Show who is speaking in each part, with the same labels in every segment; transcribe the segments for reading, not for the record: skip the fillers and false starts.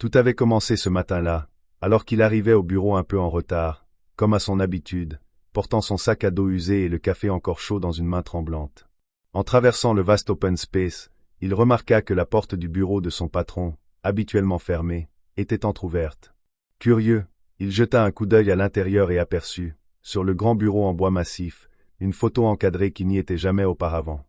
Speaker 1: Tout avait commencé ce matin-là, alors qu'il arrivait au bureau un peu en retard, comme à son habitude, portant son sac à dos usé et le café encore chaud dans une main tremblante. En traversant le vaste open space, il remarqua que la porte du bureau de son patron, habituellement fermée, était entr'ouverte. Curieux, il jeta un coup d'œil à l'intérieur et aperçut, sur le grand bureau en bois massif, une photo encadrée qui n'y était jamais auparavant.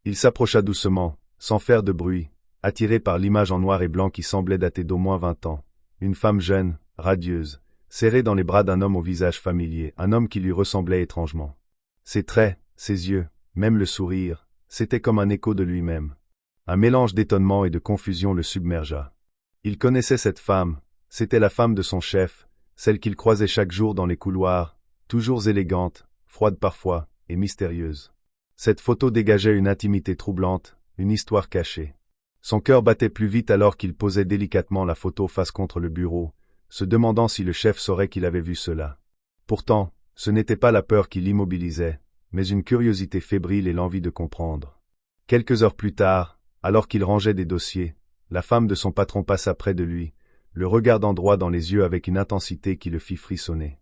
Speaker 1: Il s'approcha doucement, sans faire de bruit, attiré par l'image en noir et blanc qui semblait dater d'au moins 20 ans. Une femme jeune, radieuse, serrée dans les bras d'un homme au visage familier, un homme qui lui ressemblait étrangement. Ses traits, ses yeux, même le sourire, c'était comme un écho de lui-même. Un mélange d'étonnement et de confusion le submergea. Il connaissait cette femme, c'était la femme de son chef, celle qu'il croisait chaque jour dans les couloirs, toujours élégante, froide parfois, et mystérieuse. Cette photo dégageait une intimité troublante, une histoire cachée. Son cœur battait plus vite alors qu'il posait délicatement la photo face contre le bureau, se demandant si le chef saurait qu'il avait vu cela. Pourtant, ce n'était pas la peur qui l'immobilisait, mais une curiosité fébrile et l'envie de comprendre. Quelques heures plus tard, alors qu'il rangeait des dossiers, la femme de son patron passa près de lui, le regardant droit dans les yeux avec une intensité qui le fit frissonner.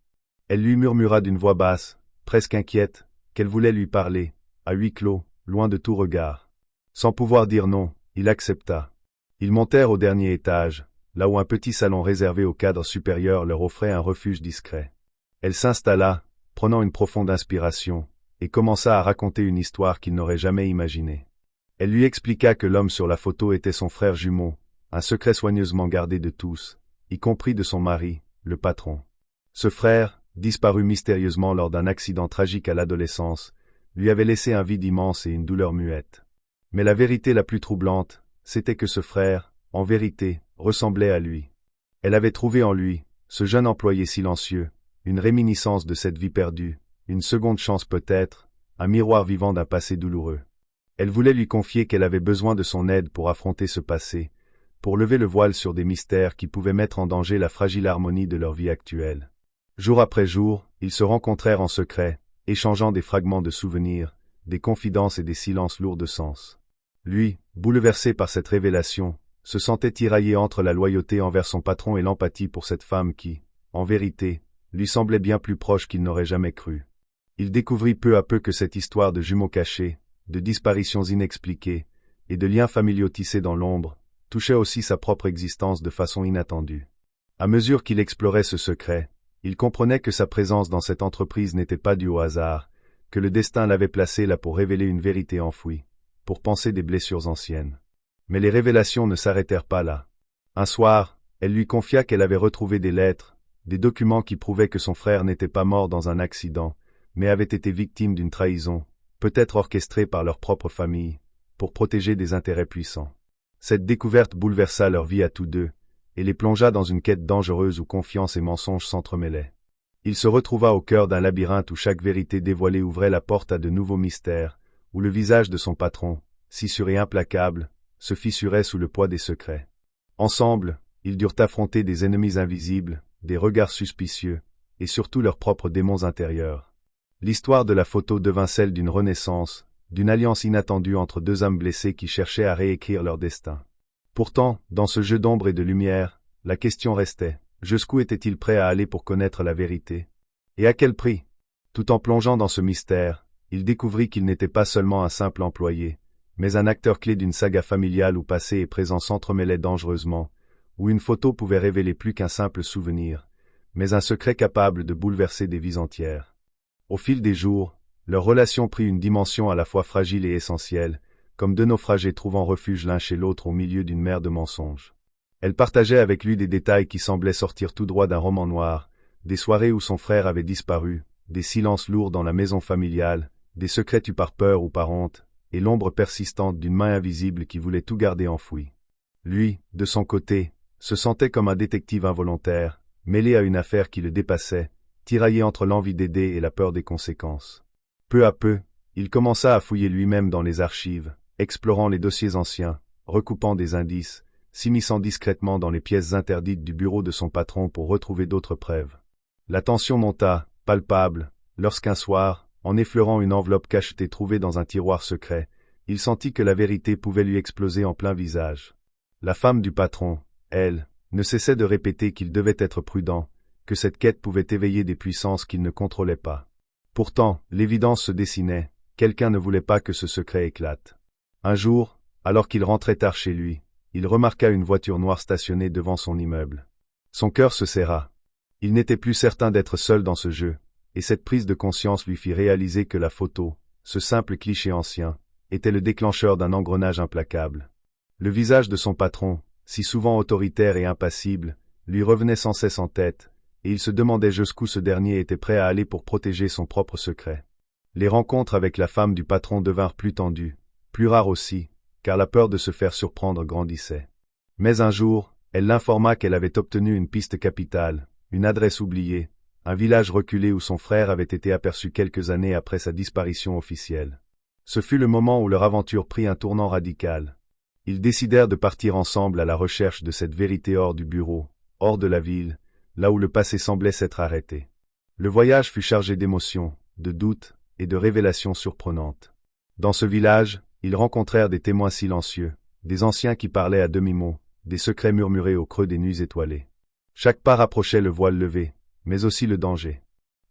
Speaker 1: Elle lui murmura d'une voix basse, presque inquiète, qu'elle voulait lui parler, à huis clos, loin de tout regard. Sans pouvoir dire non, il accepta. Ils montèrent au dernier étage, là où un petit salon réservé au cadre supérieur leur offrait un refuge discret. Elle s'installa, prenant une profonde inspiration, et commença à raconter une histoire qu'il n'aurait jamais imaginée. Elle lui expliqua que l'homme sur la photo était son frère jumeau, un secret soigneusement gardé de tous, y compris de son mari, le patron. Ce frère, disparu mystérieusement lors d'un accident tragique à l'adolescence, lui avait laissé un vide immense et une douleur muette. Mais la vérité la plus troublante, c'était que ce frère, en vérité, ressemblait à lui. Elle avait trouvé en lui, ce jeune employé silencieux, une réminiscence de cette vie perdue, une seconde chance peut-être, un miroir vivant d'un passé douloureux. Elle voulait lui confier qu'elle avait besoin de son aide pour affronter ce passé, pour lever le voile sur des mystères qui pouvaient mettre en danger la fragile harmonie de leur vie actuelle. Jour après jour, ils se rencontrèrent en secret, échangeant des fragments de souvenirs, des confidences et des silences lourds de sens. Lui, bouleversé par cette révélation, se sentait tiraillé entre la loyauté envers son patron et l'empathie pour cette femme qui, en vérité, lui semblait bien plus proche qu'il n'aurait jamais cru. Il découvrit peu à peu que cette histoire de jumeaux cachés, de disparitions inexpliquées, et de liens familiaux tissés dans l'ombre, touchait aussi sa propre existence de façon inattendue. À mesure qu'il explorait ce secret, il comprenait que sa présence dans cette entreprise n'était pas due au hasard, que le destin l'avait placé là pour révéler une vérité enfouie, pour panser des blessures anciennes. Mais les révélations ne s'arrêtèrent pas là. Un soir, elle lui confia qu'elle avait retrouvé des lettres, des documents qui prouvaient que son frère n'était pas mort dans un accident, mais avait été victime d'une trahison, peut-être orchestrée par leur propre famille, pour protéger des intérêts puissants. Cette découverte bouleversa leur vie à tous deux, et les plongea dans une quête dangereuse où confiance et mensonges s'entremêlaient. Il se retrouva au cœur d'un labyrinthe où chaque vérité dévoilée ouvrait la porte à de nouveaux mystères, où le visage de son patron, si sûr et implacable, se fissurait sous le poids des secrets. Ensemble, ils durent affronter des ennemis invisibles, des regards suspicieux, et surtout leurs propres démons intérieurs. L'histoire de la photo devint celle d'une renaissance, d'une alliance inattendue entre deux âmes blessées qui cherchaient à réécrire leur destin. Pourtant, dans ce jeu d'ombre et de lumière, la question restait, jusqu'où était-il prêt à aller pour connaître la vérité? Et à quel prix? Tout en plongeant dans ce mystère, il découvrit qu'il n'était pas seulement un simple employé, mais un acteur clé d'une saga familiale où passé et présent s'entremêlaient dangereusement, où une photo pouvait révéler plus qu'un simple souvenir, mais un secret capable de bouleverser des vies entières. Au fil des jours, leur relation prit une dimension à la fois fragile et essentielle, comme deux naufragés trouvant refuge l'un chez l'autre au milieu d'une mer de mensonges. Elle partageait avec lui des détails qui semblaient sortir tout droit d'un roman noir, des soirées où son frère avait disparu, des silences lourds dans la maison familiale, des secrets tus par peur ou par honte, et l'ombre persistante d'une main invisible qui voulait tout garder enfoui. Lui, de son côté, se sentait comme un détective involontaire, mêlé à une affaire qui le dépassait, tiraillé entre l'envie d'aider et la peur des conséquences. Peu à peu, il commença à fouiller lui-même dans les archives, explorant les dossiers anciens, recoupant des indices, s'immisçant discrètement dans les pièces interdites du bureau de son patron pour retrouver d'autres preuves. La tension monta, palpable, lorsqu'un soir, en effleurant une enveloppe cachetée trouvée dans un tiroir secret, il sentit que la vérité pouvait lui exploser en plein visage. La femme du patron, elle, ne cessait de répéter qu'il devait être prudent, que cette quête pouvait éveiller des puissances qu'il ne contrôlait pas. Pourtant, l'évidence se dessinait, quelqu'un ne voulait pas que ce secret éclate. Un jour, alors qu'il rentrait tard chez lui, il remarqua une voiture noire stationnée devant son immeuble. Son cœur se serra. Il n'était plus certain d'être seul dans ce jeu, et cette prise de conscience lui fit réaliser que la photo, ce simple cliché ancien, était le déclencheur d'un engrenage implacable. Le visage de son patron, si souvent autoritaire et impassible, lui revenait sans cesse en tête, et il se demandait jusqu'où ce dernier était prêt à aller pour protéger son propre secret. Les rencontres avec la femme du patron devinrent plus tendues, plus rares aussi, car la peur de se faire surprendre grandissait. Mais un jour, elle l'informa qu'elle avait obtenu une piste capitale, une adresse oubliée, un village reculé où son frère avait été aperçu quelques années après sa disparition officielle. Ce fut le moment où leur aventure prit un tournant radical. Ils décidèrent de partir ensemble à la recherche de cette vérité hors du bureau, hors de la ville, là où le passé semblait s'être arrêté. Le voyage fut chargé d'émotions, de doutes et de révélations surprenantes. Dans ce village, ils rencontrèrent des témoins silencieux, des anciens qui parlaient à demi-mot, des secrets murmurés au creux des nuits étoilées. Chaque pas rapprochait le voile levé, mais aussi le danger.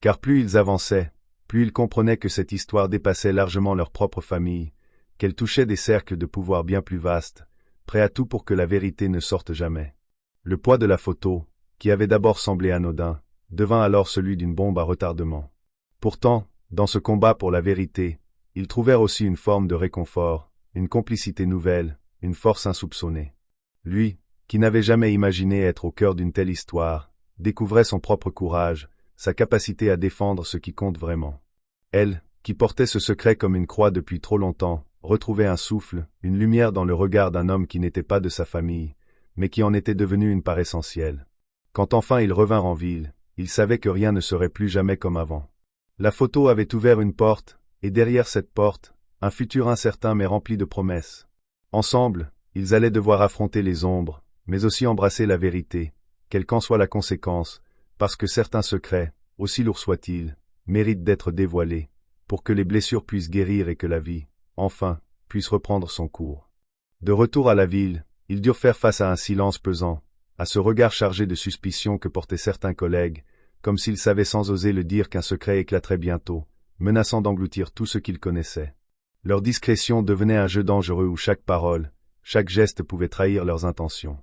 Speaker 1: Car plus ils avançaient, plus ils comprenaient que cette histoire dépassait largement leur propre famille, qu'elle touchait des cercles de pouvoir bien plus vastes, prêts à tout pour que la vérité ne sorte jamais. Le poids de la photo, qui avait d'abord semblé anodin, devint alors celui d'une bombe à retardement. Pourtant, dans ce combat pour la vérité, ils trouvèrent aussi une forme de réconfort, une complicité nouvelle, une force insoupçonnée. Lui, qui n'avait jamais imaginé être au cœur d'une telle histoire, découvrait son propre courage, sa capacité à défendre ce qui compte vraiment. Elle, qui portait ce secret comme une croix depuis trop longtemps, retrouvait un souffle, une lumière dans le regard d'un homme qui n'était pas de sa famille, mais qui en était devenu une part essentielle. Quand enfin ils revinrent en ville, ils savaient que rien ne serait plus jamais comme avant. La photo avait ouvert une porte, et derrière cette porte, un futur incertain mais rempli de promesses. Ensemble, ils allaient devoir affronter les ombres, mais aussi embrasser la vérité, quelle qu'en soit la conséquence, parce que certains secrets, aussi lourds soient-ils, méritent d'être dévoilés, pour que les blessures puissent guérir et que la vie, enfin, puisse reprendre son cours. De retour à la ville, ils durent faire face à un silence pesant, à ce regard chargé de suspicion que portaient certains collègues, comme s'ils savaient sans oser le dire qu'un secret éclaterait bientôt, menaçant d'engloutir tout ce qu'ils connaissaient. Leur discrétion devenait un jeu dangereux où chaque parole, chaque geste pouvait trahir leurs intentions.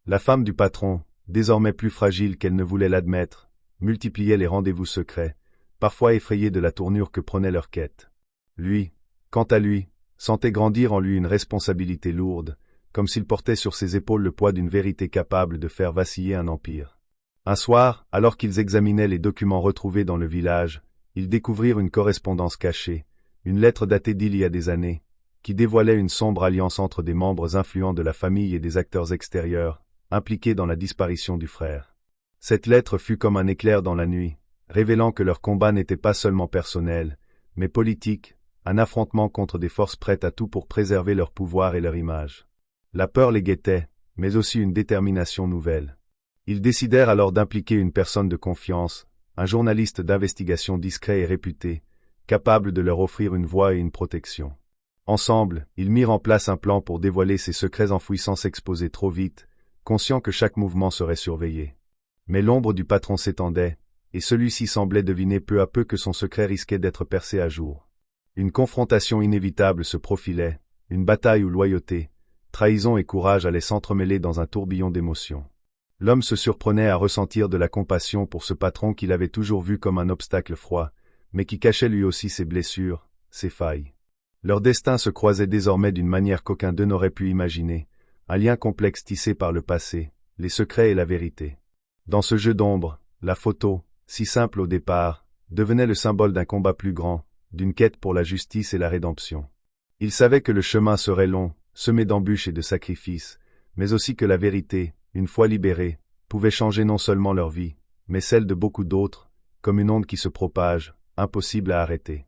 Speaker 1: La femme du patron, désormais plus fragile qu'elle ne voulait l'admettre, multipliait les rendez-vous secrets, parfois effrayée de la tournure que prenait leur quête. Lui, quant à lui, sentait grandir en lui une responsabilité lourde, comme s'il portait sur ses épaules le poids d'une vérité capable de faire vaciller un empire. Un soir, alors qu'ils examinaient les documents retrouvés dans le village, ils découvrirent une correspondance cachée, une lettre datée d'il y a des années, qui dévoilait une sombre alliance entre des membres influents de la famille et des acteurs extérieurs, impliqués dans la disparition du frère. Cette lettre fut comme un éclair dans la nuit, révélant que leur combat n'était pas seulement personnel, mais politique, un affrontement contre des forces prêtes à tout pour préserver leur pouvoir et leur image. La peur les guettait, mais aussi une détermination nouvelle. Ils décidèrent alors d'impliquer une personne de confiance, un journaliste d'investigation discret et réputé, capable de leur offrir une voix et une protection. Ensemble, ils mirent en place un plan pour dévoiler ces secrets enfouis sans s'exposer trop vite, conscients que chaque mouvement serait surveillé. Mais l'ombre du patron s'étendait, et celui-ci semblait deviner peu à peu que son secret risquait d'être percé à jour. Une confrontation inévitable se profilait, une bataille où loyauté, trahison et courage allaient s'entremêler dans un tourbillon d'émotions. L'homme se surprenait à ressentir de la compassion pour ce patron qu'il avait toujours vu comme un obstacle froid, mais qui cachait lui aussi ses blessures, ses failles. Leur destin se croisait désormais d'une manière qu'aucun d'eux n'aurait pu imaginer, un lien complexe tissé par le passé, les secrets et la vérité. Dans ce jeu d'ombre, la photo, si simple au départ, devenait le symbole d'un combat plus grand, d'une quête pour la justice et la rédemption. Ils savaient que le chemin serait long, semé d'embûches et de sacrifices, mais aussi que la vérité, une fois libérée, pouvait changer non seulement leur vie, mais celle de beaucoup d'autres, comme une onde qui se propage, impossible à arrêter.